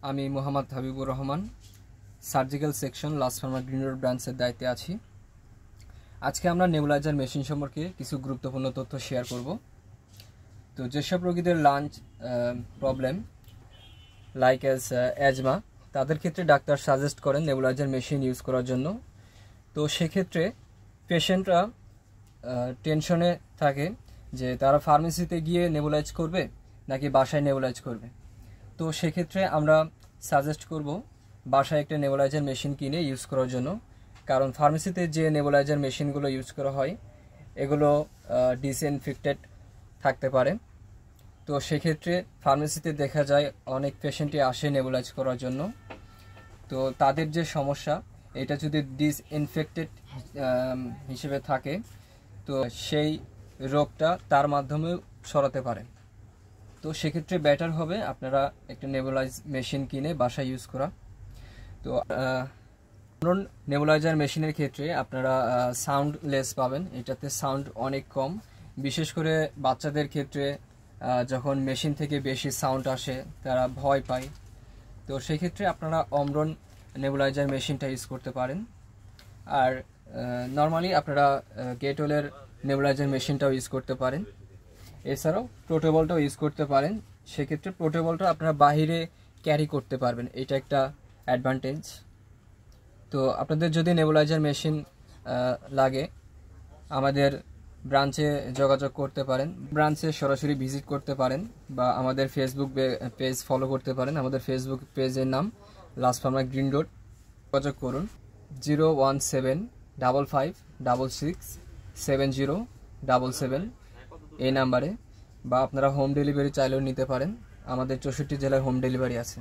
আমি Mohammad Habibur Rahman surgical section লাস Pharma green road ব্রাঞ্চের দায়িত্বে আছি। আজকে আমরা নেবুলাইজার মেশিন সম্পর্কে কিছু গুরুত্বপূর্ণ তথ্য শেয়ার করব। তো যেসব রোগীদের লাঞ্চ প্রবলেম লাইক অ্যাজমা, তাদের ক্ষেত্রে ডাক্তার সাজেস্ট করেন নেবুলাইজার মেশিন ইউজ করার জন্য। তো সেক্ষেত্রে পেশেন্টরা টেনশনে থাকে যে তারা ফার্মেসিতে গিয়ে নেবুলাইজ করবে নাকি বাসায় নেবুলাইজ করবে। তো সেক্ষেত্রে আমরা সাজেস্ট করব বাসায় একটা নেবুলাইজার মেশিন কিনে ইউজ করার জন্য, কারণ ফার্মেসিতে যে নেবুলাইজার মেশিনগুলো ইউজ করা হয় এগুলো ডিসইনফেক্টেড থাকতে পারে। তো সেক্ষেত্রে ফার্মেসিতে দেখা যায় অনেক পেশেন্টই আসে নেবুলাইজ করার জন্য, তো তাদের যে সমস্যা এটা যদি ডিসইনফেক্টেড হিসেবে থাকে তো সেই রোগটা তার মাধ্যমে ছড়াতে পারে। তো সেক্ষেত্রে বেটার হবে আপনারা একটা নেবুলাইজ মেশিন কিনে বাসায় ইউজ করা। তো নেবুলাইজার মেশিনের ক্ষেত্রে আপনারা সাউন্ডলেস পাবেন, এটাতে সাউন্ড অনেক কম, বিশেষ করে বাচ্চাদের ক্ষেত্রে যখন মেশিন থেকে বেশি সাউন্ড আসে তারা ভয় পায়। তো সেক্ষেত্রে আপনারা অমরন নেবুলাইজার মেশিনটা ইউজ করতে পারেন। আর নর্মালি আপনারা গেটওয়েলের নেবুলাইজার মেশিনটাও ইউজ করতে পারেন, এছাড়াও পোর্টেবলটাও ইউজ করতে পারেন। সেক্ষেত্রে পোর্টেবলটা আপনারা বাহিরে ক্যারি করতে পারবেন, এটা একটা অ্যাডভান্টেজ। তো আপনাদের যদি নেবুলাইজার মেশিন লাগে আমাদের ব্রাঞ্চে যোগাযোগ করতে পারেন, ব্রাঞ্চে সরাসরি ভিজিট করতে পারেন বা আমাদের ফেসবুক পেজ ফলো করতে পারেন। আমাদের ফেসবুক পেজের নাম লাস ফার্মা গ্রিন রোড। যোগাযোগ করুন 01755667077 এই নাম্বারে, বা আপনারা হোম ডেলিভারি চাইলেও নিতে পারেন। আমাদের 64 জেলায় হোম ডেলিভারি আছে।